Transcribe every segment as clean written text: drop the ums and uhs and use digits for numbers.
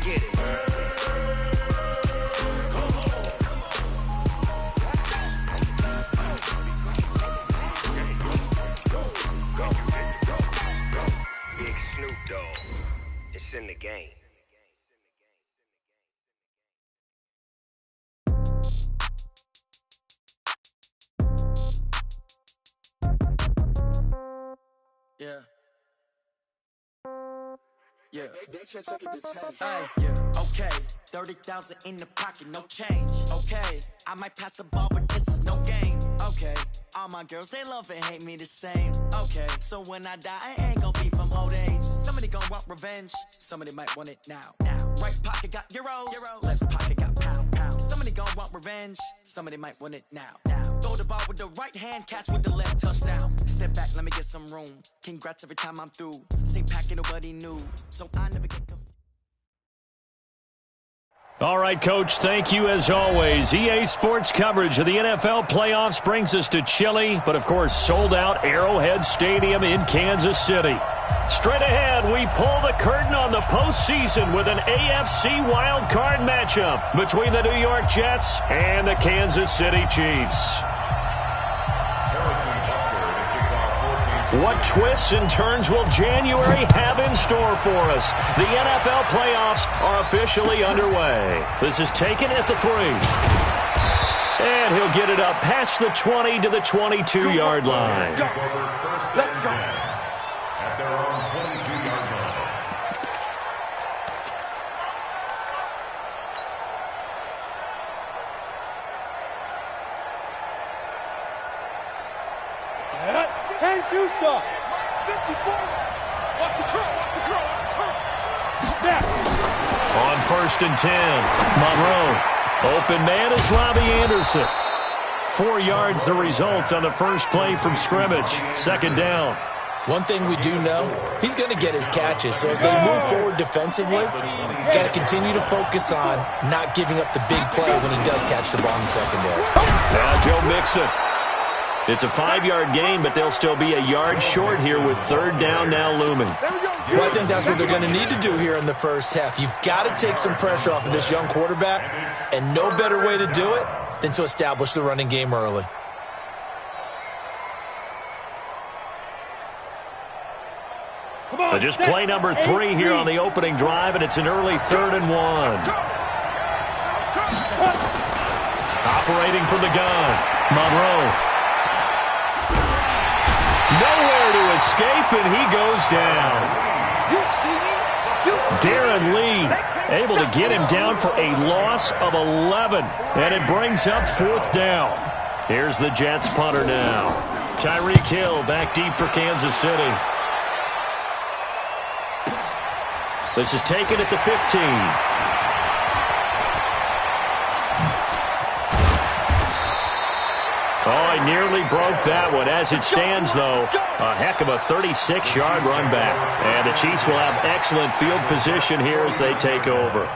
get it. Big Snoop Dogg. It's in the game. Yeah. Yeah. Hey, yeah. Okay. 30,000 in the pocket, no change. Okay. I might pass the ball, but this is no game. Okay. All my girls, they love and hate me the same. Okay. So when I die, I ain't gonna be from old age. Somebody gonna want revenge. Somebody might want it now. Right pocket got euros. Left pocket got pound. Somebody gonna want revenge. Somebody might want it now. Throw the ball with the right hand, catch with the left, touchdown. Step back, let me get some room. Congrats every time I'm through. Same packet, nobody knew. So I never get confused. All right, Coach, thank you as always. EA Sports coverage of the NFL playoffs brings us to chilly, but of course sold-out Arrowhead Stadium in Kansas City. Straight ahead, we pull the curtain on the postseason with an AFC wildcard matchup between the New York Jets and the Kansas City Chiefs. What twists and turns will January have in store for us? The NFL playoffs are officially underway. This is taken at the 3. And he'll get it up past the 20 to the 22-yard line. Let's go. At their own 22-yard line. Hey, Juicer! 54! Watch the curl! Snap! On 1st and 10, Monroe. Open man is Robbie Anderson. 4 yards the result on the first play from scrimmage. 2nd down. One thing we do know, he's going to get his catches. So as they move forward defensively, got to continue to focus on not giving up the big play when he does catch the ball in the secondary. Now Joe Mixon. It's a 5-yard gain, but they'll still be a yard short here with 3rd down now looming. Well, I think that's what they're going to need to do here in the first half. You've got to take some pressure off of this young quarterback, and no better way to do it than to establish the running game early. Just play number 3 here on the opening drive, and it's an early 3rd and 1. Operating from the gun, Monroe. Nowhere to escape, and he goes down. Darren Lee able to get him down for a loss of 11, and it brings up 4th down. Here's the Jets punter now. Tyreek Hill back deep for Kansas City. This is taken at the 15. Oh, he nearly broke that one. As it stands, though, a heck of a 36-yard run back. And the Chiefs will have excellent field position here as they take over.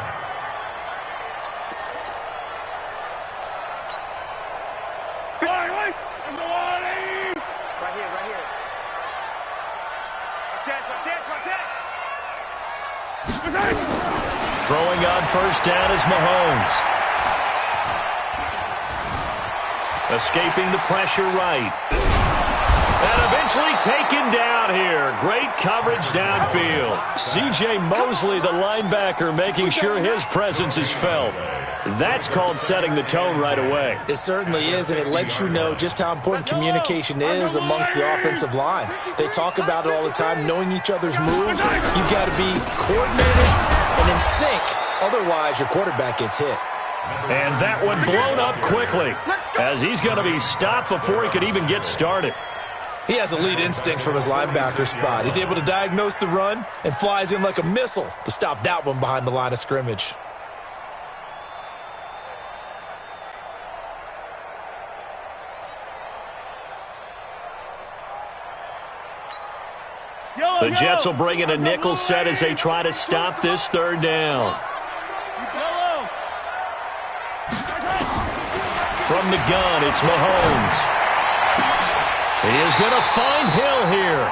Right here. Throwing on 1st down is Mahomes. Escaping the pressure right. And eventually taken down here. Great coverage downfield. C.J. Mosley, the linebacker, making sure his presence is felt. That's called setting the tone right away. It certainly is, and it lets you know just how important communication is amongst the offensive line. They talk about it all the time, knowing each other's moves. You've got to be coordinated and in sync. Otherwise, your quarterback gets hit. And that one blown up quickly, as he's going to be stopped before he could even get started. He has elite instincts from his linebacker spot. He's able to diagnose the run and flies in like a missile to stop that one behind the line of scrimmage. The Jets will bring in a nickel set as they try to stop this 3rd down. From the gun, it's Mahomes. He is going to find Hill here.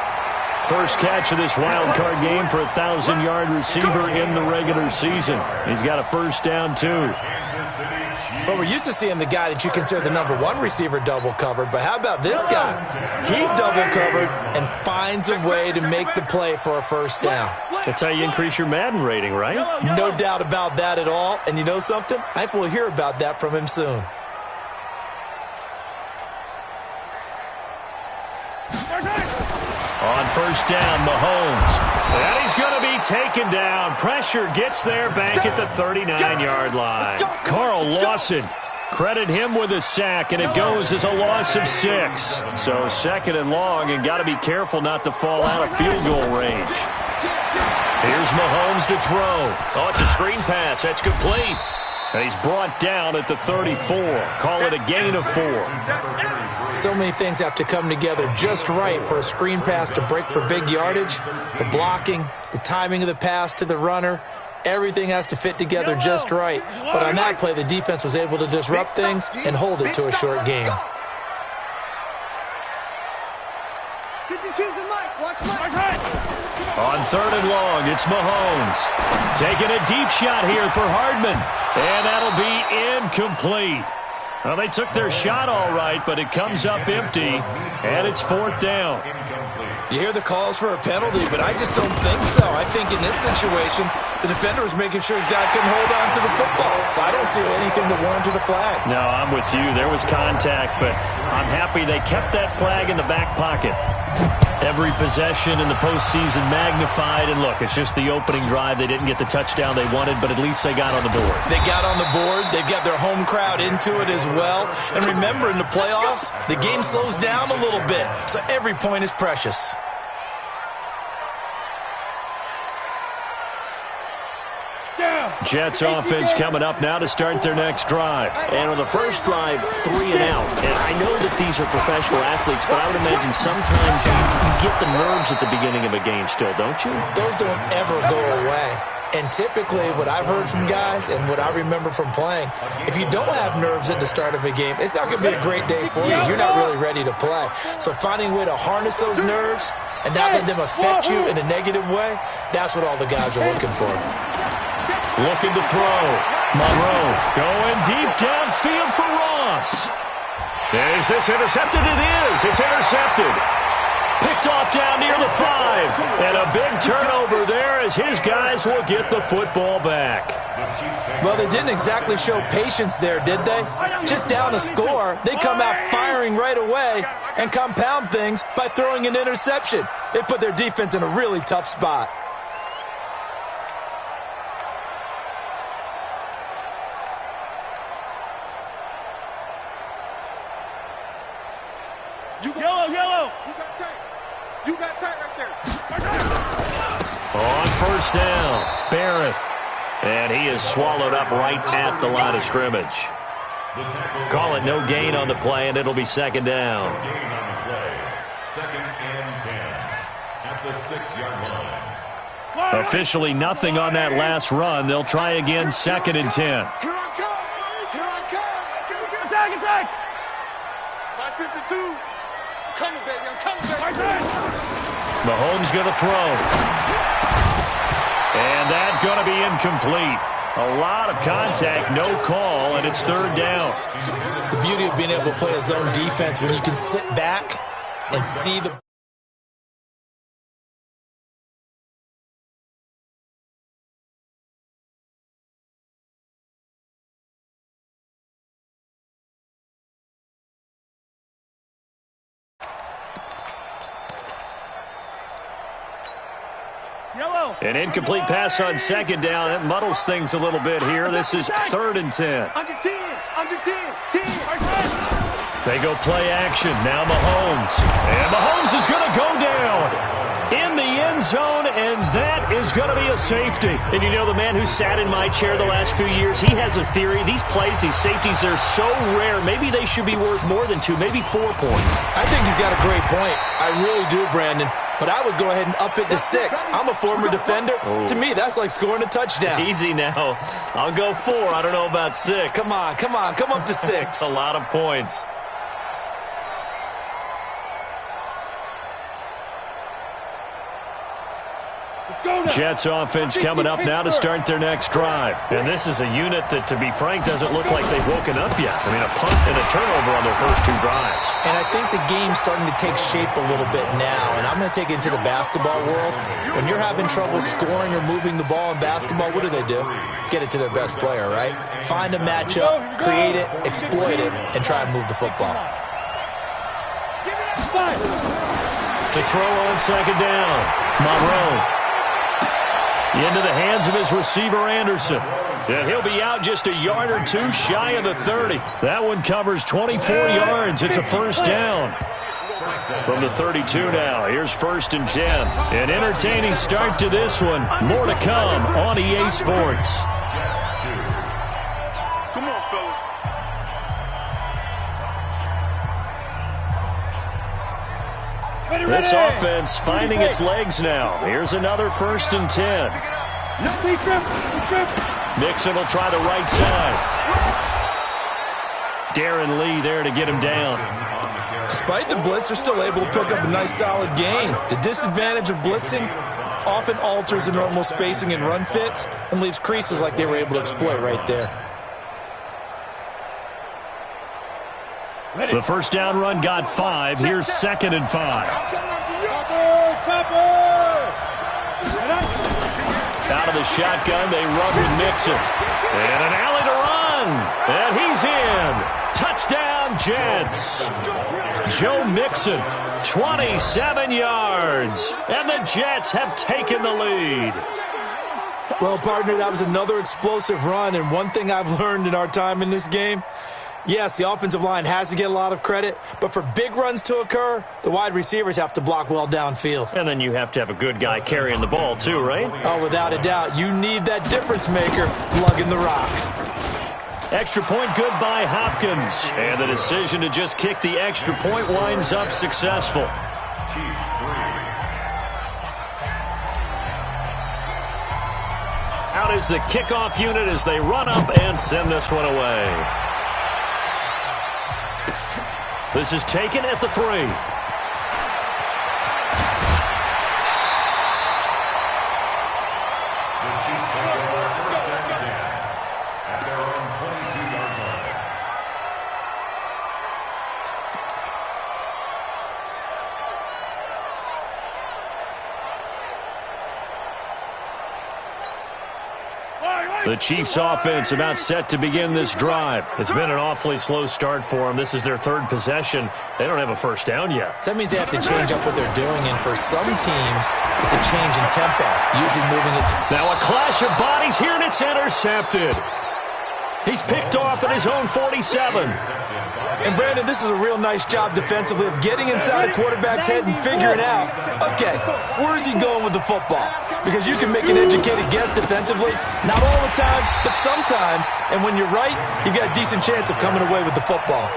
First catch of this wild card game for a 1,000-yard receiver in the regular season. He's got a first down, too. Well, we're used to seeing the guy that you consider the number one receiver double covered, but how about this guy? He's double covered and finds a way to make the play for a first down. That's how you increase your Madden rating, right? No doubt about that at all. And you know something? I think we'll hear about that from him soon. On first down, Mahomes. And he's going to be taken down. Pressure gets there back at the 39-yard line. Carl Lawson, credit him with a sack, and it goes as a loss of 6. So second and long, and got to be careful not to fall out of field goal range. Here's Mahomes to throw. Oh, it's a screen pass. That's complete. And he's brought down at the 34. Call it a gain of 4. So many things have to come together just right for a screen pass to break for big yardage. The blocking, the timing of the pass to the runner, everything has to fit together just right. But on that play, the defense was able to disrupt things and hold it to a short game. On third and long, it's Mahomes. Taking a deep shot here for Hardman. And that'll be incomplete. Well, they took their shot all right, but it comes up empty, and it's fourth down. You hear the calls for a penalty, but I just don't think so. I think in this situation, the defender was making sure his guy couldn't hold on to the football. So I don't see anything to warrant the flag. No, I'm with you. There was contact, but I'm happy they kept that flag in the back pocket. Every possession in the postseason magnified, and look, it's just the opening drive. They didn't get the touchdown they wanted, but at least they got on the board. They got on the board. They've got their home crowd into it as well. And remember, in the playoffs, the game slows down a little bit, so every point is precious. Jets offense coming up now to start their next drive. And on the first drive, 3 and out. And I know that these are professional athletes, but I would imagine sometimes you get the nerves at the beginning of a game still, don't you? Those don't ever go away. And typically, what I've heard from guys and what I remember from playing, if you don't have nerves at the start of a game, it's not going to be a great day for you. You're not really ready to play. So finding a way to harness those nerves and not let them affect you in a negative way, that's what all the guys are looking for. Looking to throw. Monroe going deep downfield for Ross. Is this intercepted? It is. It's intercepted. Picked off down near the 5. And a big turnover there as his guys will get the football back. Well, they didn't exactly show patience there, did they? Just down a score, they come out firing right away and compound things by throwing an interception. They put their defense in a really tough spot. Yellow. You got tight right there. On first down, Barrett. And he is swallowed up right at the line of scrimmage. Call it no gain on the play, and it'll be second down. Gain on the play. 2nd and 10 at the 6-yard line. Officially nothing on that last run. They'll try again, 2nd and 10. Here I come. Attack. 552. Coming, baby. I'm coming, baby. Mahomes going to throw. And that's going to be incomplete. A lot of contact, no call, and it's third down. The beauty of being able to play a zone defense when you can sit back and see the... An incomplete pass on second down. That muddles things a little bit here. This is 3rd and 10. Under 10. 10. They go play action. Now Mahomes. And Mahomes is going to go down in the end zone, and that is going to be a safety. And you know, the man who sat in my chair the last few years, he has a theory. These plays, these safeties, they're so rare. Maybe they should be worth more than 2, maybe 4 points. I think he's got a great point. I really do, Brandon. But I would go ahead and up it to 6. I'm a former defender. To me, that's like scoring a touchdown. Easy now. I'll go 4. I don't know about 6. Come on. Come up to 6. A lot of points. Jets offense coming up now to start their next drive. And this is a unit that, to be frank, doesn't look like they've woken up yet. I mean, a punt and a turnover on their first 2 drives. And I think the game's starting to take shape a little bit now. And I'm going to take it into the basketball world. When you're having trouble scoring or moving the ball in basketball, what do? Get it to their best player, right? Find a matchup, create it, exploit it, and try and move the football. To throw on second down, Monroe. Into the hands of his receiver, Anderson. And he'll be out just a yard or 2 shy of the 30. That one covers 24 yards. It's a first down. From the 32 now, here's 1st and 10. An entertaining start to this one. More to come on EA Sports. Come on, fellas. This offense finding its legs now. Here's another 1st and 10. Mixon will try the right side. Darren Lee there to get him down. Despite the blitz, they're still able to pick up a nice, solid gain. The disadvantage of blitzing often alters the normal spacing and run fits and leaves creases like they were able to exploit right there. The first down run got 5. Here's 2nd and 5. Out of the shotgun, they run with Mixon. And an alley to run. And he's in. Touchdown, Jets. Joe Mixon, 27 yards. And the Jets have taken the lead. Well, partner, that was another explosive run. And one thing I've learned in our time in this game, yes, the offensive line has to get a lot of credit, but for big runs to occur, the wide receivers have to block well downfield. And then you have to have a good guy carrying the ball too, right? Oh, without a doubt. You need that difference maker lugging the rock. Extra point good by Hopkins. And the decision to just kick the extra point winds up successful. Out is the kickoff unit as they run up and send this one away. This is taken at the 3. The Chiefs offense about set to begin this drive. It's been an awfully slow start for them. This is their 3rd possession. They don't have a first down yet. So that means they have to change up what they're doing, and for some teams, it's a change in tempo, usually moving it. Now a clash of bodies here, and it's intercepted. He's picked off at his own 47. And, Brandon, this is a real nice job defensively of getting inside a quarterback's head and figuring out, okay, where's he going with the football? Because you can make an educated guess defensively, not all the time, but sometimes. And when you're right, you've got a decent chance of coming away with the football.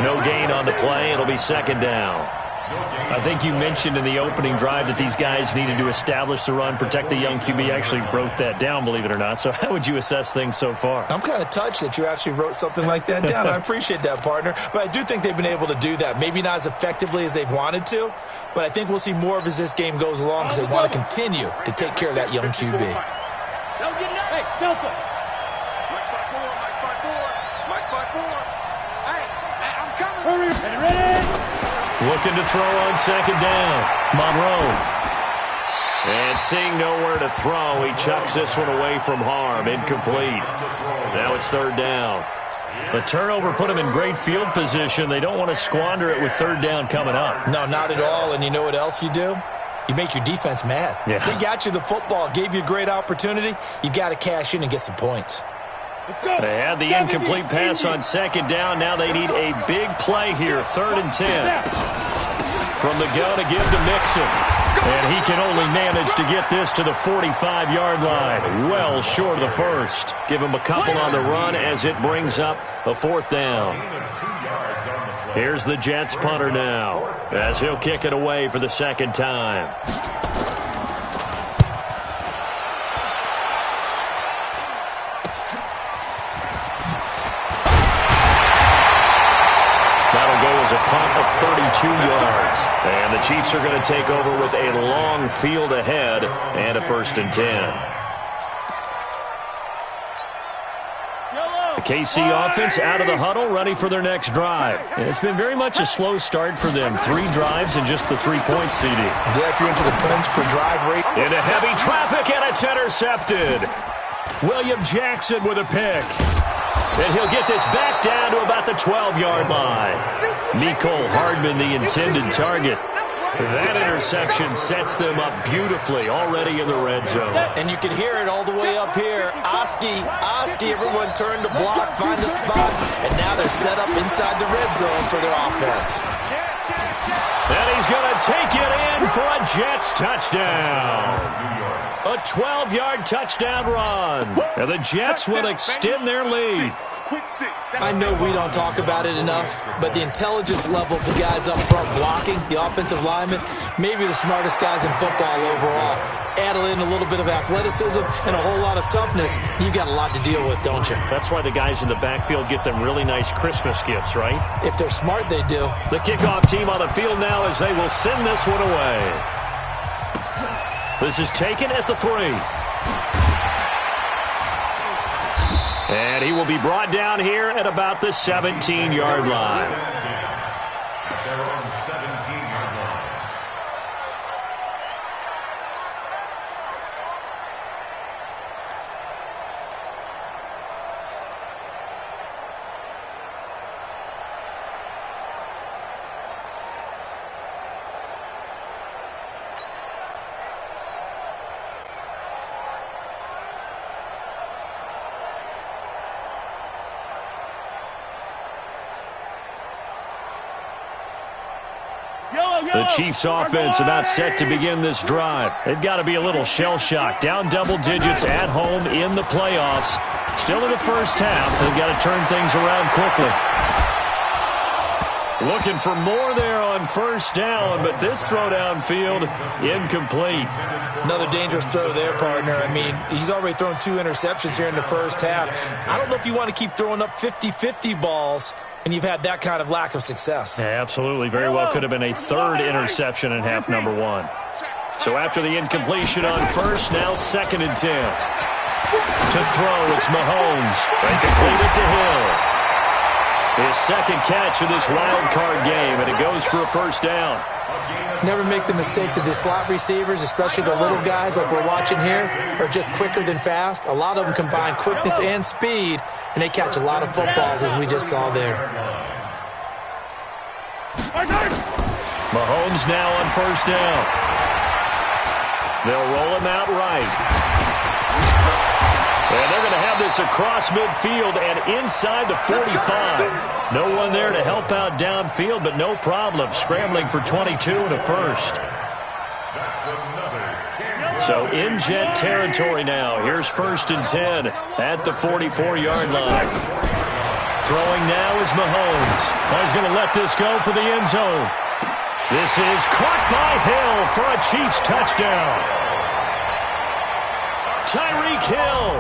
No gain on the play. It'll be 2nd down. I think you mentioned in the opening drive that these guys needed to establish the run, protect the young QB. Actually wrote that down, believe it or not. So how would you assess things so far? I'm kind of touched that you actually wrote something like that down. I appreciate that, partner. But I do think they've been able to do that. Maybe not as effectively as they've wanted to, but I think we'll see more of as this game goes along because they want to continue to take care of that young QB. Hey, Delta. Mike 5-4, Mike 5-4, Mike 5-4. Hey, I'm coming. Hurry. Ready? Looking to throw on 2nd down. Monroe. And seeing nowhere to throw, he chucks this one away from harm. Incomplete. Now it's 3rd down. The turnover put him in great field position. They don't want to squander it with 3rd down coming up. No, not at all. And you know what else you do? You make your defense mad. Yeah. They got you the football, gave you a great opportunity. You got to cash in and get some points. They had the incomplete pass on 2nd down. Now they need a big play here. 3rd and 10. From the gun to give to Mixon. And he can only manage to get this to the 45-yard line. Well short of the first. Give him a couple on the run as it brings up a 4th down. Here's the Jets punter now as he'll kick it away for the 2nd time. A a punt of 32 yards. And the Chiefs are going to take over with a long field ahead and a 1st and 10. The KC offense out of the huddle, ready for their next drive. And it's been very much a slow start for them. 3 drives and just the 3 points, CD. Yeah, if you're into the points per drive rate. Into heavy traffic, and it's intercepted. William Jackson with a pick. And he'll get this back down to about the 12-yard line. Mecole Hardman, the intended target. That interception sets them up beautifully already in the red zone. And you can hear it all the way up here. Oski, everyone turned to block, find a spot, and now they're set up inside the red zone for their offense. And he's going to take it in for a Jets touchdown. A 12-yard touchdown run. And the Jets will extend their lead. I know we don't talk about it enough, but the intelligence level of the guys up front blocking, the offensive linemen, maybe the smartest guys in football overall. Add in a little bit of athleticism and a whole lot of toughness, you've got a lot to deal with, don't you? That's why the guys in the backfield get them really nice Christmas gifts, right? If they're smart, they do. The kickoff team on the field now as they will send this one away. This is taken at the 3. And he will be brought down here at about the 17-yard line. They're on the 17-yard line. The Chiefs offense about set to begin this drive. They've got to be a little shell-shocked. Down double digits at home in the playoffs. Still in the first half. They've got to turn things around quickly. Looking for more there on first down, but this throw downfield, incomplete. Another dangerous throw there, partner. I mean, he's already thrown 2 interceptions here in the first half. I don't know if you want to keep throwing up 50-50 balls, and you've had that kind of lack of success. Yeah, absolutely. Very well could have been a 3rd interception in half number 1. So after the incompletion on first, now 2nd and 10. To throw, it's Mahomes. They complete it to Hill. His 2nd catch of this wild card game, and it goes for a first down. Never make the mistake that the slot receivers, especially the little guys like we're watching here, are just quicker than fast. A lot of them combine quickness and speed, and they catch a lot of footballs, as we just saw there. Mahomes now on first down. They'll roll him out right. And they're going to have this across midfield and inside the 45. No one there to help out downfield, but no problem. Scrambling for 22 and a first. So in Jet territory now. Here's 1st and 10 at the 44-yard line. Throwing now is Mahomes. He's going to let this go for the end zone. This is caught by Hill for a Chiefs touchdown. Tyreek Hill,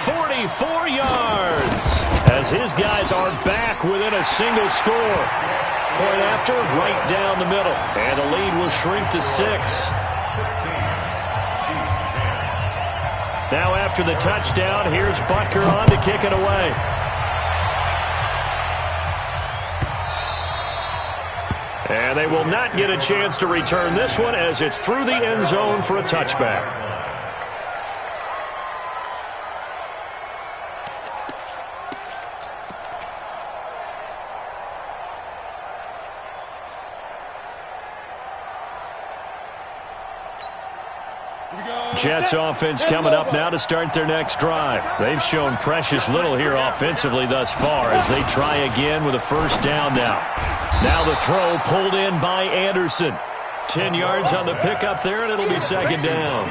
44 yards, as his guys are back within a single score. Point after, right down the middle, and the lead will shrink to 6. Now after the touchdown, here's Butker on to kick it away. And they will not get a chance to return this one as it's through the end zone for a touchback. Jets offense coming up now to start their next drive. They've shown precious little here offensively thus far as they try again with a first down now. Now the throw pulled in by Anderson. 10 yards on the pickup there, and it'll be 2nd down.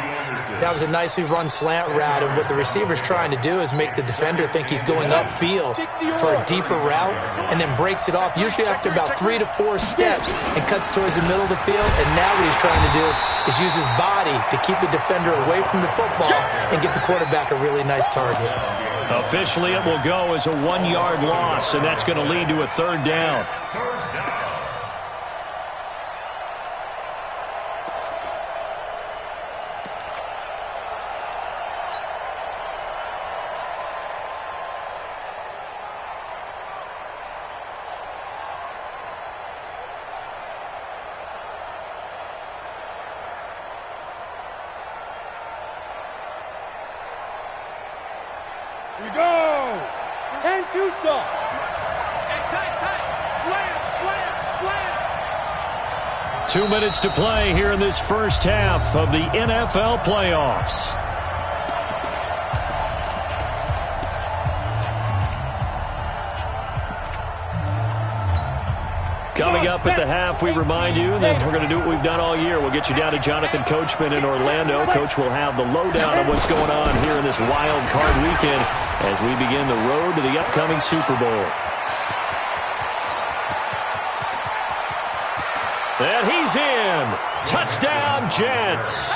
That was a nicely run slant route, and what the receiver's trying to do is make the defender think he's going upfield for a deeper route and then breaks it off, usually after about 3 to 4 steps, and cuts towards the middle of the field. And now what he's trying to do is use his body to keep the defender away from the football and get the quarterback a really nice target. Officially, it will go as a 1-yard loss, and that's going to lead to a 3rd down. Here we go. 10-2 saw. Hey, tight. Slam. 2 minutes to play here in this first half of the NFL playoffs. Coming up at the half, we remind you that we're going to do what we've done all year. We'll get you down to Jonathan Coachman in Orlando. Coach will have the lowdown of what's going on here in this wild card weekend as we begin the road to the upcoming Super Bowl. And he's in. Touchdown, Jets.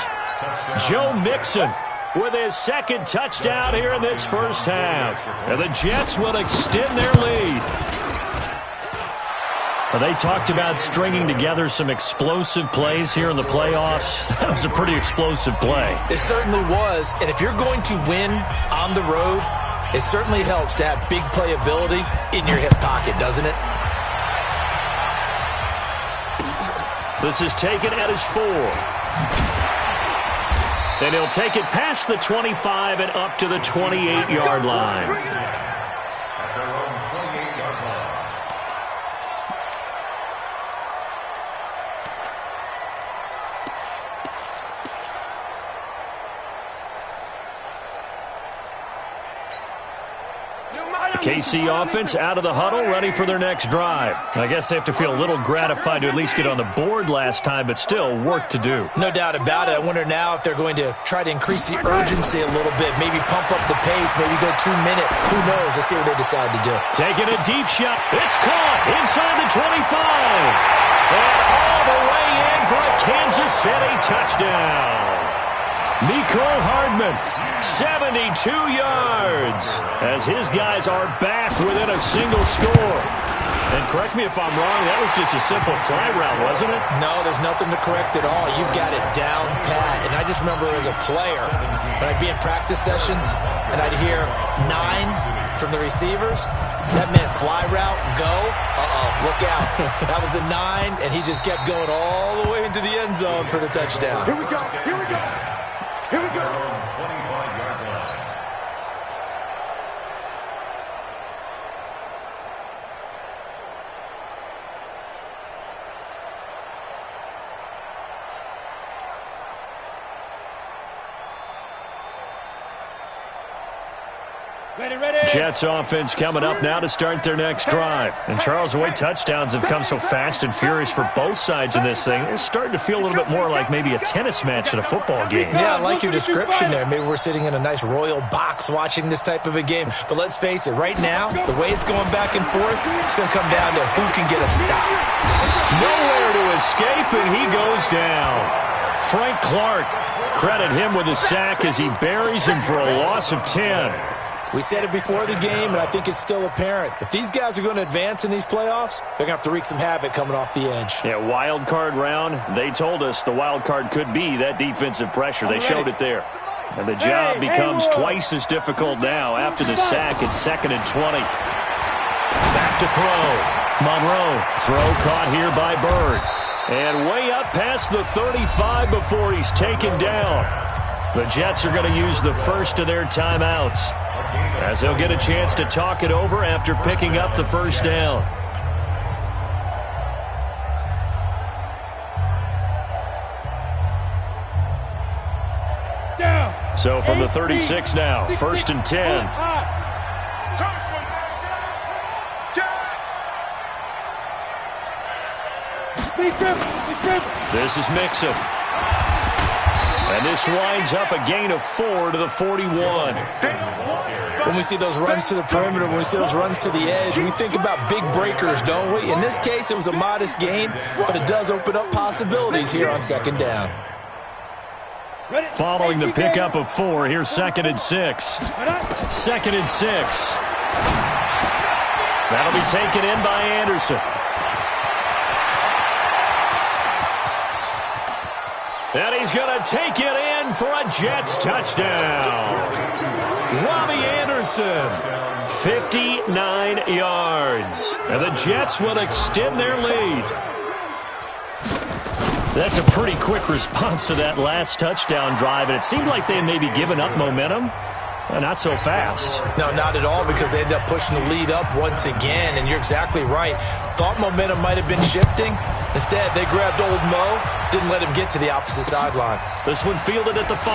Joe Mixon with his second touchdown here in this first half. And the Jets will extend their lead. They talked about stringing together some explosive plays here in the playoffs. That was a pretty explosive play. It certainly was. And if you're going to win on the road, it certainly helps to have big playability in your hip pocket, doesn't it? This is taken at his 4. Then he'll take it past the 25 and up to the 28-yard line. KC offense out of the huddle, ready for their next drive. I guess they have to feel a little gratified to at least get on the board last time, but still work to do. No doubt about it. I wonder now if they're going to try to increase the urgency a little bit, maybe pump up the pace, maybe go 2 minute. Who knows? Let's see what they decide to do. Taking a deep shot. It's caught inside the 25. And all the way in for a Kansas City touchdown. Mecole Hardman, 72 yards, as his guys are back within a single score. And correct me if I'm wrong, that was just a simple fly route, wasn't it? No, there's nothing to correct at all. You've got it down pat. And I just remember as a player, when I'd be in practice sessions, and I'd hear 9 from the receivers, that meant fly route, go, look out. That was the 9, and he just kept going all the way into the end zone for the touchdown. Here we go. Here we go. Here we go. 25-yard line. Ready. Jets offense coming up now to start their next drive. And Charles, the way touchdowns have come so fast and furious for both sides in this thing, it's starting to feel a little bit more like maybe a tennis match than a football game. Yeah, I like your description there. Maybe we're sitting in a nice royal box watching this type of a game. But let's face it, right now, the way it's going back and forth, it's going to come down to who can get a stop. Nowhere to escape, and he goes down. Frank Clark, credit him with a sack as he buries him for a loss of 10. We said it before the game, and I think it's still apparent. If these guys are going to advance in these playoffs, they're going to have to wreak some havoc coming off the edge. Yeah, wild card round. They told us the wild card could be that defensive pressure. They showed it there. And the job becomes twice as difficult now after the sack. It's 2nd and 20. Back to throw. Monroe. Throw caught here by Bird. And way up past the 35 before he's taken down. The Jets are going to use the first of their timeouts, as they'll get a chance to talk it over after picking up the first down. So from the 36 now, 1st and 10. This is Mixon. And this winds up a gain of 4 to the 41. When we see those runs to the perimeter, when we see those runs to the edge, we think about big breakers, don't we? In this case, it was a modest gain, but it does open up possibilities here on 2nd down. Following the pickup of 4, here's 2nd and 6. 2nd and 6. That'll be taken in by Anderson. And he's going to take it in for a Jets touchdown. Robbie Anderson, 59 yards. And the Jets will extend their lead. That's a pretty quick response to that last touchdown drive, and it seemed like they had maybe given up momentum. Not so fast. No, not at all, because they ended up pushing the lead up once again, and you're exactly right. Thought momentum might have been shifting. Instead, they grabbed old Mo, didn't let him get to the opposite sideline. This one fielded at the 5.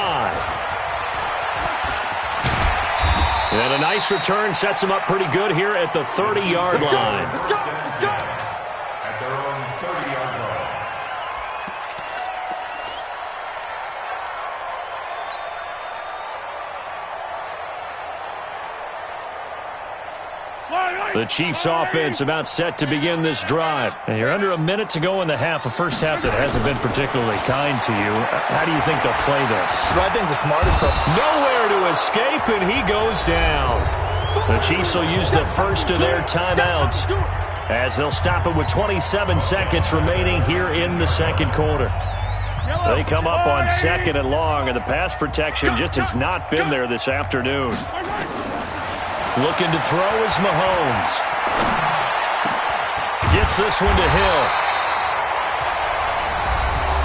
And a nice return sets him up pretty good here at the 30-yard line. At their own 30-yard line. The Chiefs offense about set to begin this drive. And you're under a minute to go in the half, a first half that hasn't been particularly kind to you. How do you think they'll play this? Well, I think the smarter approach. Nowhere to escape, and he goes down. The Chiefs will use the first of their timeouts as they'll stop it with 27 seconds remaining here in the second quarter. They come up on 2nd and long, and the pass protection just has not been there this afternoon. Looking to throw is Mahomes. Gets this one to Hill.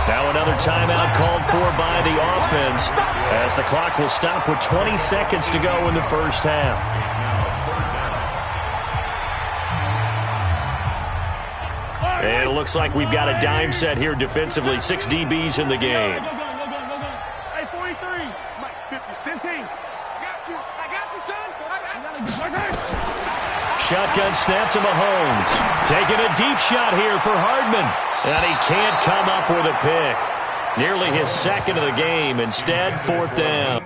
Now another timeout called for by the offense as the clock will stop with 20 seconds to go in the first half. And it looks like we've got a dime set here defensively. 6 DBs in the game. Hey, 43. Mike, 50 centine. I got you, son. Shotgun snap to Mahomes. Taking a deep shot here for Hardman. And he can't come up with a pick. Nearly his second of the game. Instead, 4th down.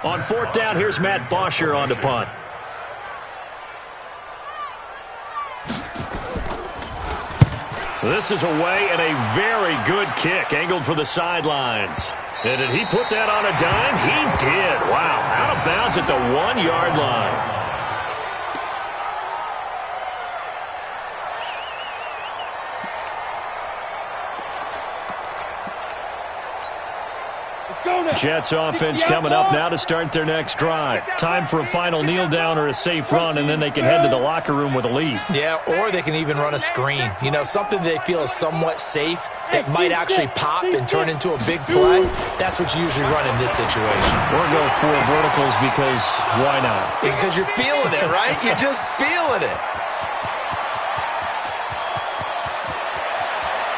On 4th down, here's Matt Bosher on to punt. This is away and a very good kick, angled for the sidelines. And did he put that on a dime? He did. Wow, out of bounds at the 1-yard line. Jets offense coming up now to start their next drive. Time for a final kneel down or a safe run, and then they can head to the locker room with a lead. Yeah, or they can even run a screen. You know, something they feel is somewhat safe that might actually pop and turn into a big play. That's what you usually run in this situation. Or go 4 verticals because why not? Because you're feeling it, right? You're just feeling it.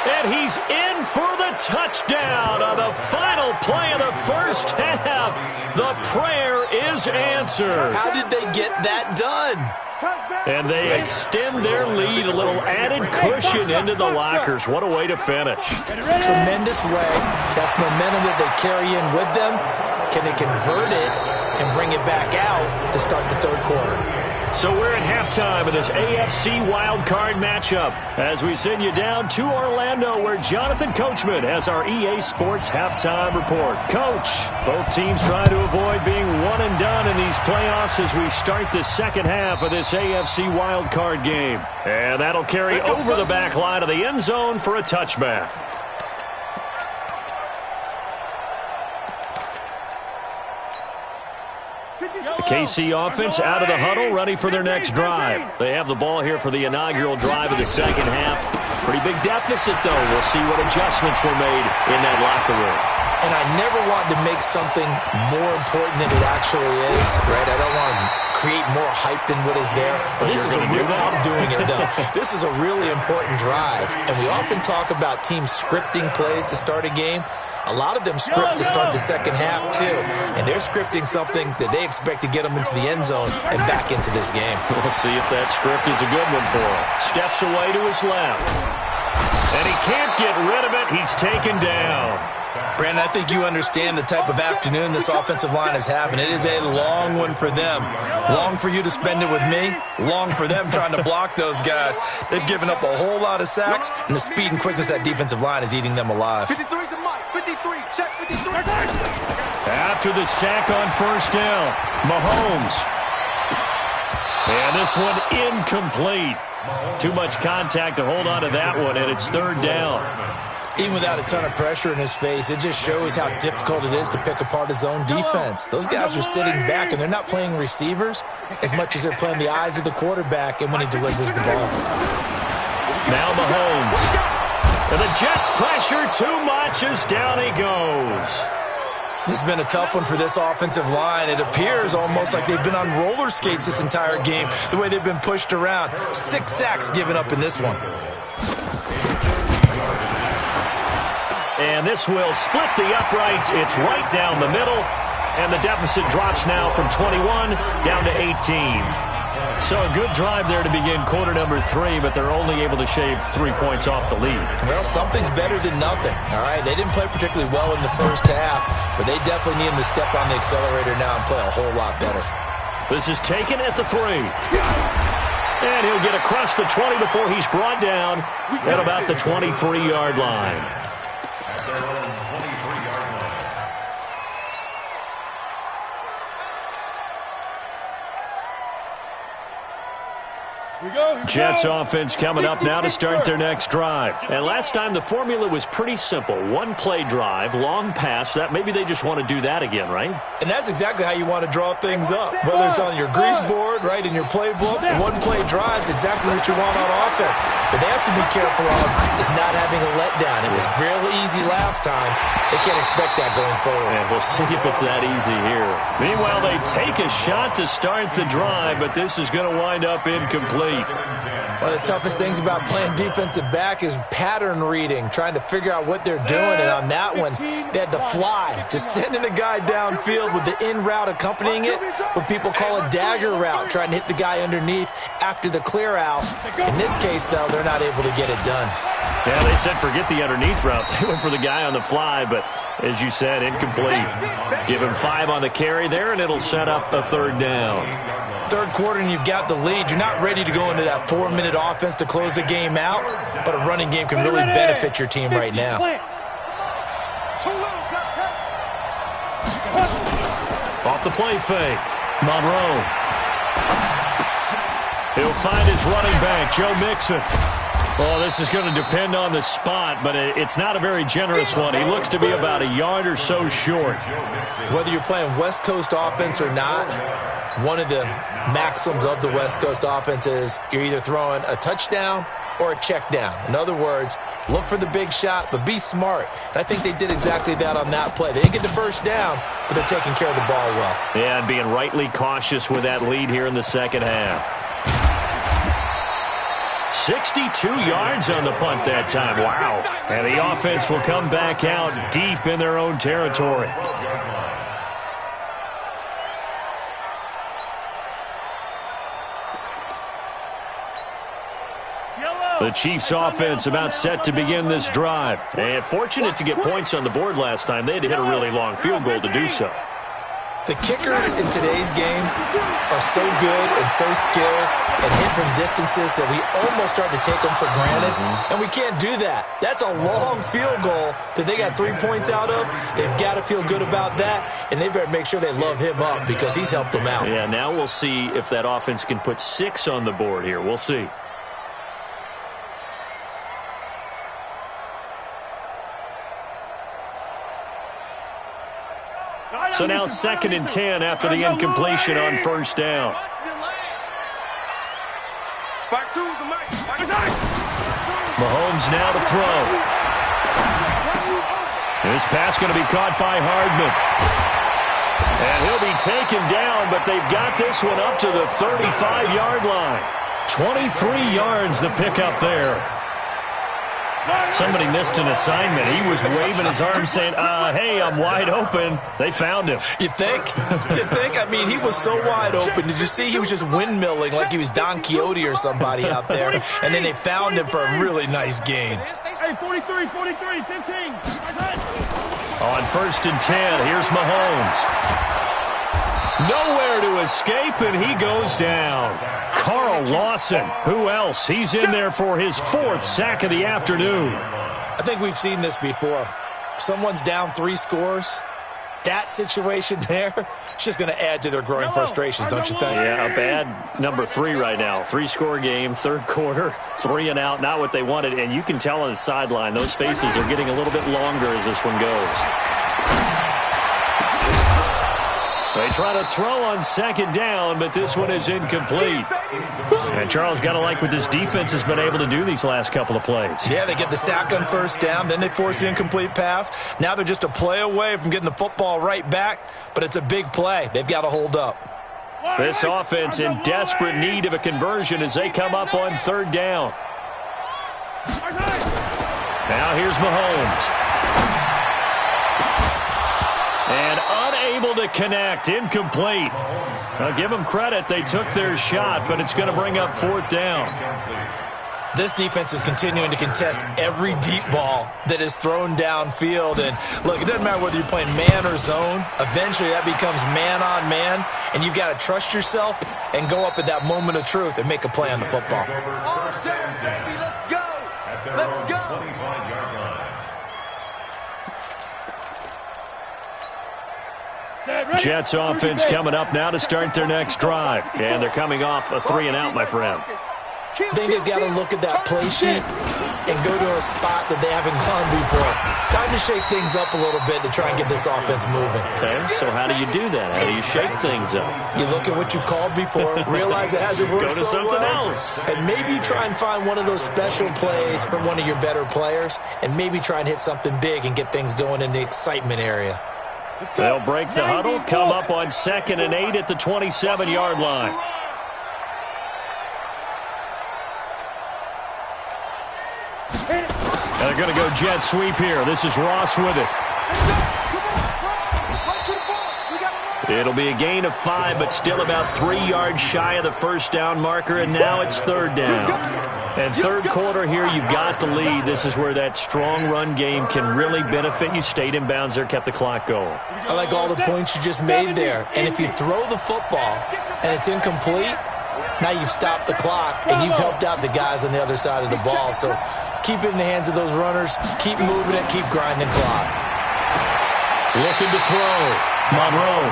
And he's in for the touchdown on the final play of the first half. The prayer is answered. How did they get that done? And they extend their lead, a little added cushion into the lockers. What a way to finish. Tremendous way. That's momentum that they carry in with them. Can they convert it and bring it back out to start the third quarter? So we're at halftime of this AFC wildcard matchup as we send you down to Orlando where Jonathan Coachman has our EA Sports halftime report. Coach, both teams trying to avoid being one and done in these playoffs as we start the second half of this AFC wildcard game. And that'll carry over the back line of the end zone for a touchback. The KC offense out of the huddle, ready for their next drive. They have the ball here for the inaugural drive of the second half. Pretty big deficit, though. We'll see what adjustments were made in that locker room. And I never want to make something more important than it actually is, right? I don't want to create more hype than what is there. But this is a real, I'm doing it, though. This is a really important drive. And we often talk about teams scripting plays to start a game. A lot of them script to start the second half, too. And they're scripting something that they expect to get them into the end zone and back into this game. We'll see if that script is a good one for him. Steps away to his left. And he can't get rid of it. He's taken down. Brandon, I think you understand the type of afternoon this offensive line is having. It is a long one for them. Long for you to spend it with me. Long for them trying to block those guys. They've given up a whole lot of sacks, and the speed and quickness of that defensive line is eating them alive. 53's the mic. 53. Check 53. After the sack on first down, Mahomes. And this one incomplete. Too much contact to hold on to that one, and it's third down. Even without a ton of pressure in his face, it just shows how difficult it is to pick apart his own defense. Those guys are sitting back, and they're not playing receivers as much as they're playing the eyes of the quarterback and when he delivers the ball. Now Mahomes. And the Jets pressure too much as down he goes. This has been a tough one for this offensive line. It appears almost like they've been on roller skates this entire game, the way they've been pushed around. 6 sacks given up in this one. And this will split the uprights. It's right down the middle. And the deficit drops now from 21 down to 18. So a good drive there to begin quarter number 3, but they're only able to shave 3 points off the lead. Well, something's better than nothing, all right? They didn't play particularly well in the first half, but they definitely need him to step on the accelerator now and play a whole lot better. This is taken at the 3. And he'll get across the 20 before he's brought down at about the 23-yard line. Jets offense coming up now to start their next drive. And last time the formula was pretty simple. 1-play drive, long pass. That maybe they just want to do that again, right? And that's exactly how you want to draw things up. Whether it's on your grease board, right, in your playbook, 1-play drive is exactly what you want on offense. But they have to be careful of is not having a letdown. It was real easy last time. They can't expect that going forward. And we'll see if it's that easy here. Meanwhile, they take a shot to start the drive, but this is going to wind up incomplete. One of the toughest things about playing defensive back is pattern reading, trying to figure out what they're doing. And on that one, they had the fly, just sending a guy downfield with the in route accompanying it, what people call a dagger route, trying to hit the guy underneath after the clear out. In this case, though, they're not able to get it done. Yeah, they said forget the underneath route. They went for the guy on the fly, but as you said, incomplete. Give him 5 on the carry there, and it'll set up a third down. Third quarter and you've got the lead. You're not ready to go into that 4-minute offense to close the game out, but a running game can really benefit your team right now. Off the play fake, Monroe. He'll find his running back, Joe Mixon. Well, this is going to depend on the spot, but it's not a very generous one. He looks to be about a yard or so short. Whether you're playing West Coast offense or not, one of the maxims of the West Coast offense is you're either throwing a touchdown or a check down. In other words, look for the big shot, but be smart. And I think they did exactly that on that play. They didn't get the first down, but they're taking care of the ball well. Yeah, and being rightly cautious with that lead here in the second half. 62 yards on the punt that time. Wow. And the offense will come back out deep in their own territory. The Chiefs offense about set to begin this drive. And fortunate to get points on the board last time. They had to hit a really long field goal to do so. The kickers in today's game are so good and so skilled and hit from distances that we almost start to take them for granted, and we can't do that. That's a long field goal that they got 3 points out of. They've got to feel good about that, and they better make sure they love him up because he's helped them out. Yeah, now we'll see if that offense can put 6 on the board here. We'll see. So now 2nd and 10 after the incompletion on first down. Mahomes now to throw. This pass going to be caught by Hardman. And he'll be taken down, but they've got this one up to the 35-yard line. 23 yards the pickup there. Somebody missed an assignment. He was waving his arm saying, hey, I'm wide open. They found him. You think? You think? I mean, he was so wide open. Did you see he was just windmilling like he was Don Quixote or somebody out there? And then they found him for a really nice gain. Hey, 43, 15. On 1st and 10, here's Mahomes. Nowhere to escape, and he goes down. Carl Lawson, who else? He's in there for his 4th sack of the afternoon. I think we've seen this before. Someone's down 3 scores. that situation there, it's just going to add to their growing frustrations, don't you think? Yeah, a bad number 3 right now. 3-score game, third quarter, 3 and out, not what they wanted. And you can tell on the sideline, those faces are getting a little bit longer as this one goes. They try to throw on second down, but this one is incomplete. And Charles, got to like what this defense has been able to do these last couple of plays. Yeah, they get the sack on first down, then they force the incomplete pass. Now they're just a play away from getting the football right back, but it's a big play. They've got to hold up. This offense in desperate need of a conversion as they come up on third down. Now here's Mahomes. And unable to connect, incomplete. Now give them credit, they took their shot, but it's going to bring up fourth down. This defense is continuing to contest every deep ball that is thrown downfield. And look, it doesn't matter whether you're playing man or zone. Eventually that becomes man on man, and you've got to trust yourself and go up at that moment of truth and make a play on the football. Let's go. Let's go. Jets offense coming up now to start their next drive. And they're coming off a 3 and out, my friend. I think they've got to look at that play sheet and go to a spot that they haven't gone before. Time to shake things up a little bit to try and get this offense moving. Okay, so how do you do that? How do you shake things up? You look at what you've called before, realize it hasn't worked Go to so something well, else. and maybe try and find one of those special plays from one of your better players, and maybe try and hit something big and get things going in the excitement area. They'll break the huddle, come up on 2nd and 8 at the 27-yard line. And they're going to go jet sweep here. This is Ross with it. It'll be a gain of 5, but still about 3 yards shy of the first down marker, and now it's third down. And third quarter here, you've got the lead. This is where that strong run game can really benefit you. Stayed in bounds there, kept the clock going. I like all the points you just made there. And if you throw the football and it's incomplete, now you've stopped the clock and you've helped out the guys on the other side of the ball. So keep it in the hands of those runners. Keep moving it. Keep grinding clock. Looking to throw. Monroe.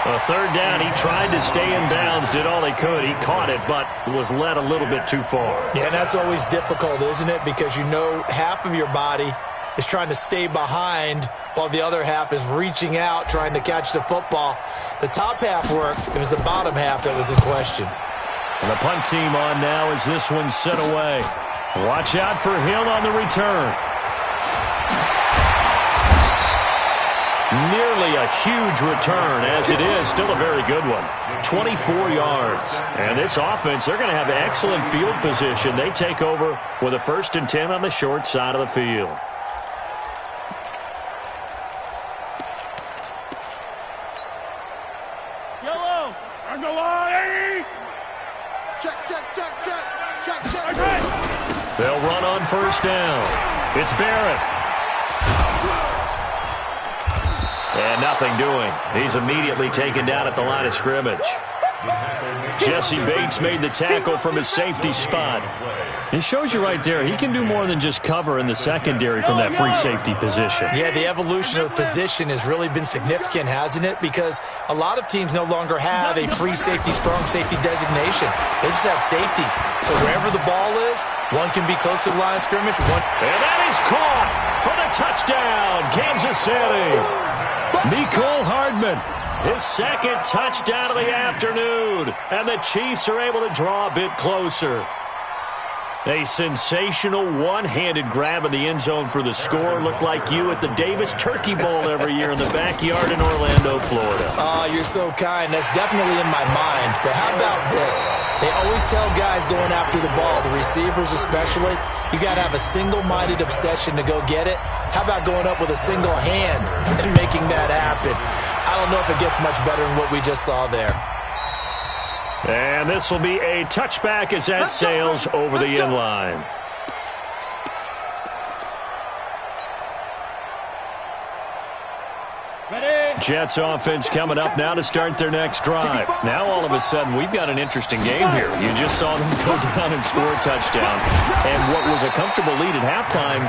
A third down, he tried to stay in bounds, did all he could. He caught it, but was led a little bit too far. Yeah, and that's always difficult, isn't it? Because you know half of your body is trying to stay behind while the other half is reaching out, trying to catch the football. The top half worked. It was the bottom half that was in question. And the punt team on now as this one's set away. Watch out for Hill on the return. Nearly a huge return, as it is. Still a very good one. 24 yards. And this offense, they're going to have excellent field position. They take over with a 1st and 10 on the short side of the field. Yellow. On the line. Check. They'll run on first down. It's Barrett. And nothing doing. He's immediately taken down at the line of scrimmage. Jesse Bates made the tackle from his safety spot. It shows you right there, he can do more than just cover in the secondary from that free safety position. Yeah, the evolution of the position has really been significant, hasn't it? Because a lot of teams no longer have a free safety, strong safety designation. They just have safeties. So wherever the ball is, one can be close to the line of scrimmage. And that is caught for the touchdown, Kansas City. Mecole Hardman, his 2nd touchdown of the afternoon. And the Chiefs are able to draw a bit closer. A sensational one-handed grab in the end zone for the score. Looked like you at the Davis Turkey Bowl every year in the backyard in Orlando, Florida. Oh, you're so kind. That's definitely in my mind. But how about this? They always tell guys going after the ball, the receivers especially, you got to have a single-minded obsession to go get it. How about going up with a single hand and making that happen? I don't know if it gets much better than what we just saw there. And this will be a touchback as that sails over the end line. Jets offense coming up now to start their next drive. Now all of a sudden we've got an interesting game here. You just saw them go down and score a touchdown. And what was a comfortable lead at halftime,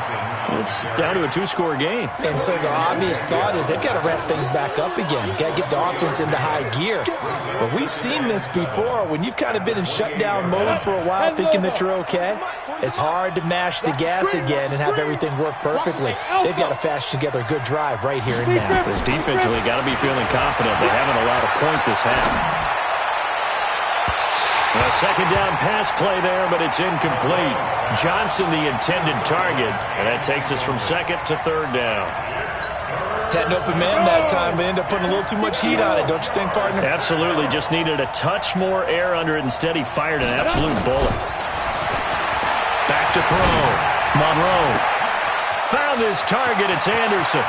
it's down to a 2-score game. And so the obvious thought is they've got to ramp things back up again. Got to get the offense into high gear. But we've seen this before. When you've kind of been in shutdown mode for a while thinking that you're okay, it's hard to mash the gas again and have everything work perfectly. They've got to fashion together a good drive right here and now. This defensively got to be feeling confident. They haven't allowed a point this half. A second down pass play there, but it's incomplete. Johnson the intended target, and that takes us from second to third down. Had an open man that time, but ended up putting a little too much heat on it, don't you think, partner? Absolutely. Just needed a touch more air under it. Instead, he fired an absolute bullet. Back to throw. Monroe. Found his target. It's Anderson.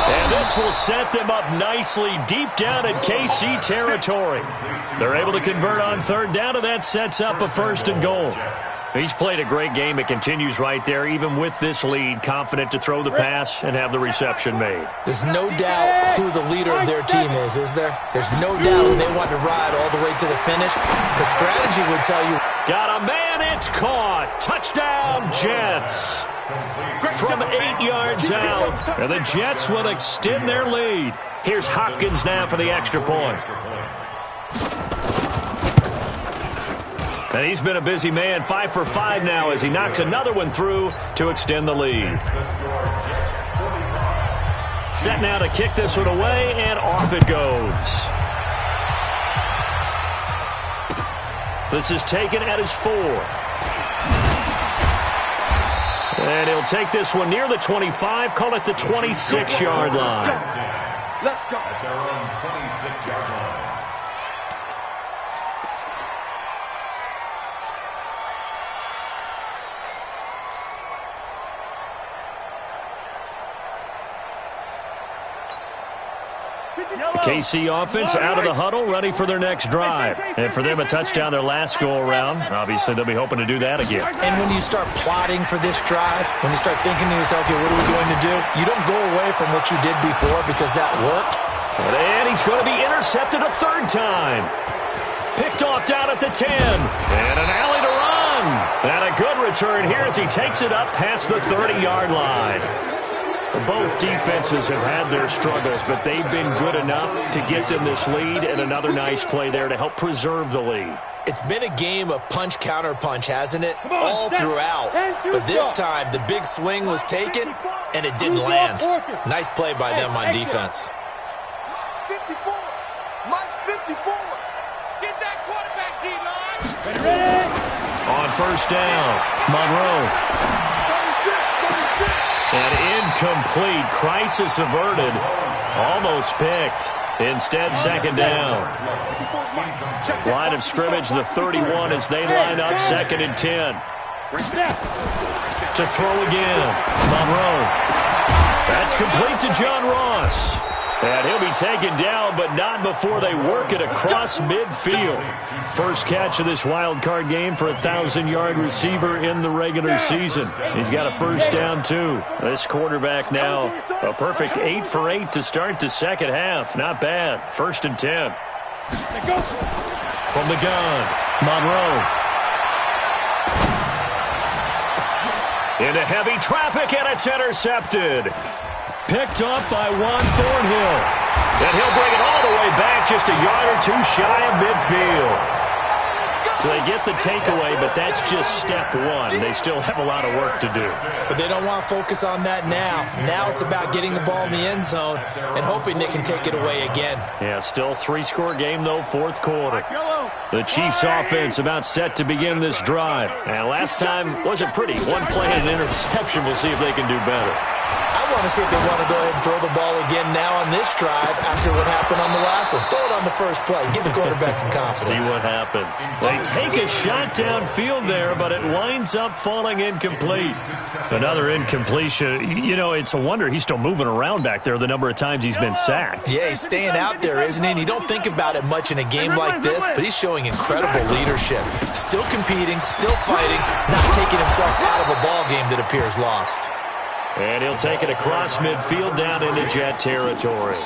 And this will set them up nicely deep down in KC territory. They're able to convert on third down, and that sets up a 1st and goal. He's played a great game. It continues right there, even with this lead, confident to throw the pass and have the reception made. There's no doubt who the leader of their team is there? There's no doubt who they want to ride all the way to the finish. The strategy would tell you. Got a man, it's caught. Touchdown, Jets. From 8 yards out, and the Jets will extend their lead. Here's Hopkins now for the extra point. And he's been a busy man, 5 for 5 now as he knocks another one through to extend the lead. Set now to kick this one away, and off it goes. This is taken at his 4. And he'll take this one near the 25, call it the 26-yard line. Let's go. At their own 26-yard line. KC offense out of the huddle, ready for their next drive. And for them, a touchdown their last go-around. Obviously, they'll be hoping to do that again. And when you start plotting for this drive, when you start thinking to yourself, okay, what are we going to do? You don't go away from what you did before because that worked. And he's going to be intercepted a 3rd time. Picked off down at the 10. And an alley to run. And a good return here as he takes it up past the 30-yard line. Both defenses have had their struggles, but they've been good enough to get them this lead, and another nice play there to help preserve the lead. It's been a game of punch, counter punch, hasn't it? All throughout. But this time, the big swing was taken, and it didn't land. Nice play by them on defense. 54. Mike 54. Get that quarterback, D-line. Ready? On 1st down, Monroe. And incomplete. Crisis averted. Almost picked. Instead, 2nd down. Line of scrimmage, the 31 as they line up 2nd and 10. To throw again. Monroe. That's complete to John Ross. And he'll be taken down, but not before they work it across midfield. First catch of this wild card game for a 1,000-yard receiver in the regular season. He's got a 1st down, too. This quarterback now, a perfect 8 for 8 to start the 2nd half. Not bad. 1st and 10. From the gun, Monroe. Into heavy traffic, and it's intercepted. Picked up by Juan Thornhill. And he'll bring it all the way back just a yard or 2 shy of midfield. So they get the takeaway, but that's just step 1. They still have a lot of work to do. But they don't want to focus on that now. Now it's about getting the ball in the end zone and hoping they can take it away again. Yeah, still 3-score game, though, 4th quarter. The Chiefs offense about set to begin this drive. And last time wasn't pretty. 1 play and an interception. We'll see if they can do better. I want to see if they want to go ahead and throw the ball again now on this drive after what happened on the last one. Throw it on the first play. Give the quarterback some confidence. See what happens. They take a shot downfield there, but it winds up falling incomplete. Another incompletion. You know, it's a wonder he's still moving around back there the number of times he's been sacked. Yeah, he's staying out there, isn't he? And you don't think about it much in a game like this, but he's showing incredible leadership. Still competing, still fighting, not taking himself out of a ball game that appears lost. And he'll take it across midfield down into Jet territory.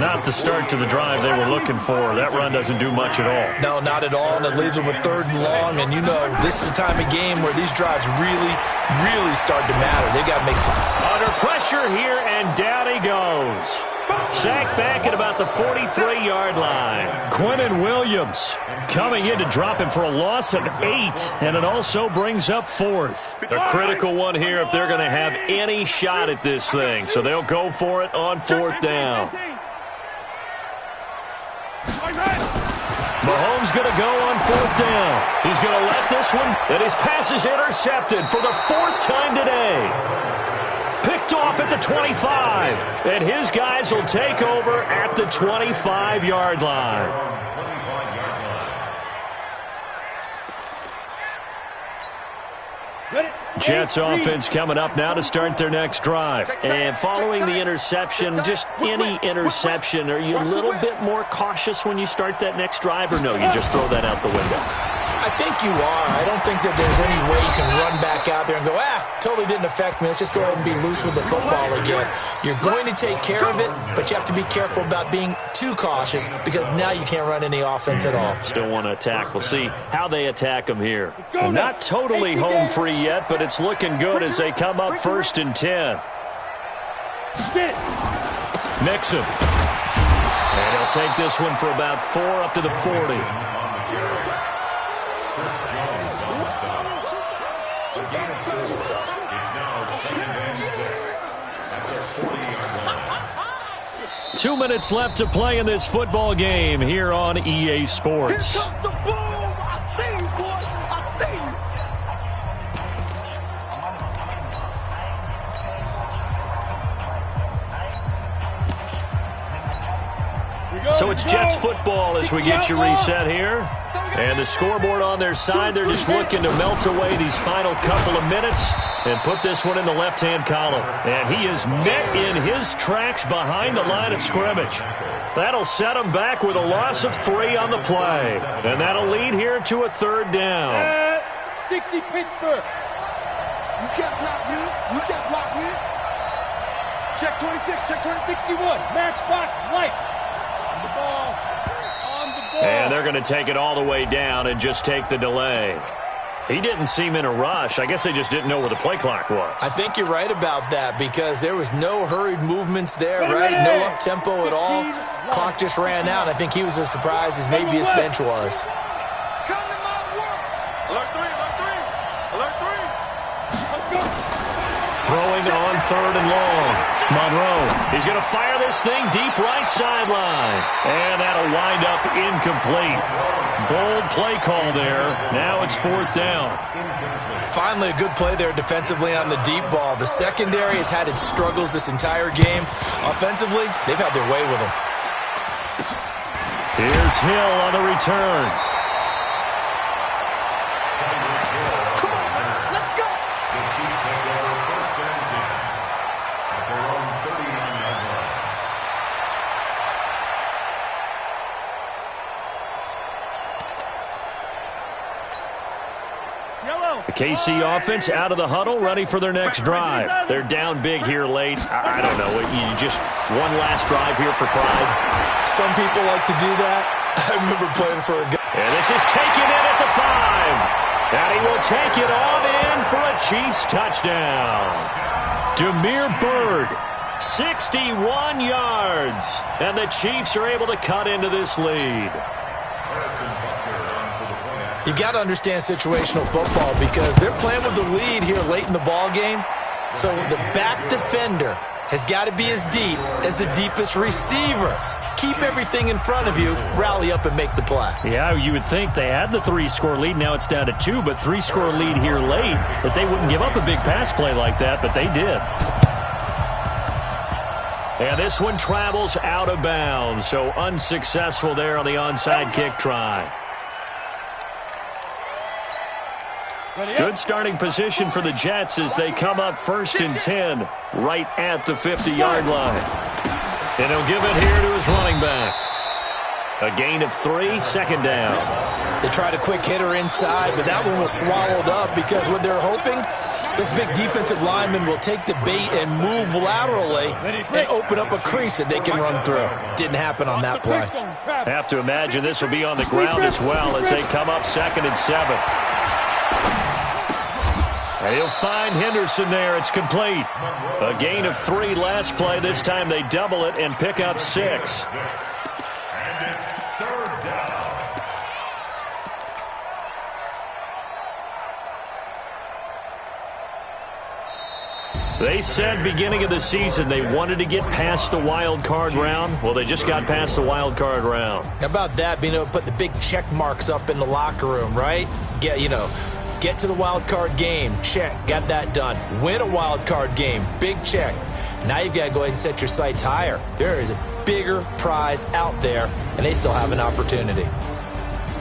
Not the start to the drive they were looking for. That run doesn't do much at all. No, not at all, and it leaves them with 3rd and long. And you know, this is the time of game where these drives really start to matter. They got to make some. Under pressure here, and down he goes. Sacked back at about the 43-yard line. Quinnen Williams coming in to drop him for a loss of 8, and it also brings up 4th. A critical one here if they're going to have any shot at this thing. So they'll go for it on 4th down. Mahomes going to go on 4th down. He's going to let this one, and his pass is intercepted for the 4th time today. Picked off at the 25, and his guys will take over at the 25-yard line. Jets offense coming up now to start their next drive. And following the interception, just any interception, are you a little bit more cautious when you start that next drive, or no, you just throw that out the window? I think you are. I don't think that there's any way you can run back out there and go, totally didn't affect me. Let's just go ahead and be loose with the football again. You're going to take care of it, but you have to be careful about being too cautious because now you can't run any offense at all. Still want to attack. We'll see how they attack them here. Not totally home free yet, but it's looking good as they come up 1st and 10. Mixon. And he'll take this one for about 4 up to the 40. To gain a 4, it's now 2nd and 6 at their 40-yard line. 2 minutes left to play in this football game here on EA Sports. Here comes the boom. I see you, boy. I see you. So it's Jets football as we get you reset here. And the scoreboard on their side, they're just looking to melt away these final couple of minutes and put this one in the left-hand column. And he is met in his tracks behind the line of scrimmage. That'll set him back with a loss of 3 on the play. And that'll lead here to a 3rd down. 60 Pittsburgh. You can't block me. You can't block me. Check 26, check 61. Matchbox lights. On the ball. And they're going to take it all the way down and just take the delay. He didn't seem in a rush. I guess they just didn't know where the play clock was. I think you're right about that because there was no hurried movements there, right? No up-tempo at all. Clock just ran out. I think he was as surprised as maybe his bench was. Throwing on 3rd and long. Monroe, he's going to fire this thing deep right sideline. And that'll wind up incomplete. Bold play call there. Now it's 4th down. Finally a good play there defensively on the deep ball. The secondary has had its struggles this entire game. Offensively, they've had their way with them. Here's Hill on the return. The KC offense out of the huddle, ready for their next drive. They're down big here late. I don't know. You just one last drive here for pride. Some people like to do that. I remember playing for a guy. And this is taken in at the 5. And he will take it on in for a Chiefs touchdown. Damiere Byrd, 61 yards. And the Chiefs are able to cut into this lead. You got to understand situational football because they're playing with the lead here late in the ball game. So the back defender has got to be as deep as the deepest receiver. Keep everything in front of you, rally up and make the play. Yeah, you would think they had the 3-score lead. Now it's down to 2, but 3-score lead here late, that they wouldn't give up a big pass play like that, but they did. And this one travels out of bounds, so unsuccessful there on the onside kick try. Good starting position for the Jets as they come up 1st and 10 right at the 50-yard line. And he'll give it here to his running back. A gain of 3, 2nd down. They tried a quick hitter inside, but that one was swallowed up because what they're hoping Those big defensive linemen will take the bait and move laterally and open up a crease that they can run through. Didn't happen on that play. Have to imagine this will be on the ground as well as they come up 2nd and 7. And he'll find Henderson there. It's complete. A gain of 3 last play. This time they double it and pick up 6. And it's 3rd down. They said beginning of the season they wanted to get past the wild card round. Well, they just got past the wild card round. How about that, being able to put the big check marks up in the locker room, right? Get to the wild card game. Check. Got that done. Win a wild card game. Big check. Now you've got to go ahead and set your sights higher. There is a bigger prize out there, and they still have an opportunity.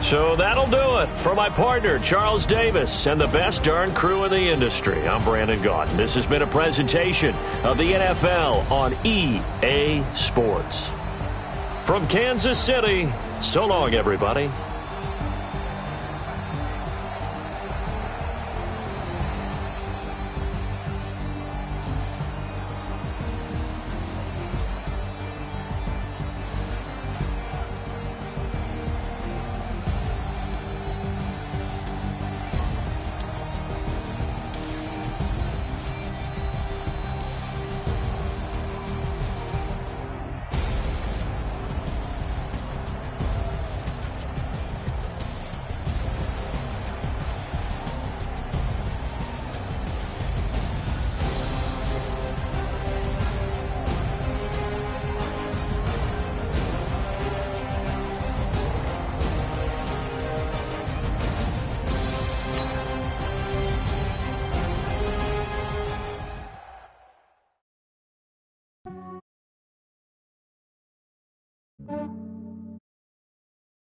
So that'll do it. For my partner, Charles Davis, and the best darn crew in the industry, I'm Brandon Gaudin. This has been a presentation of the NFL on EA Sports. From Kansas City, so long, everybody.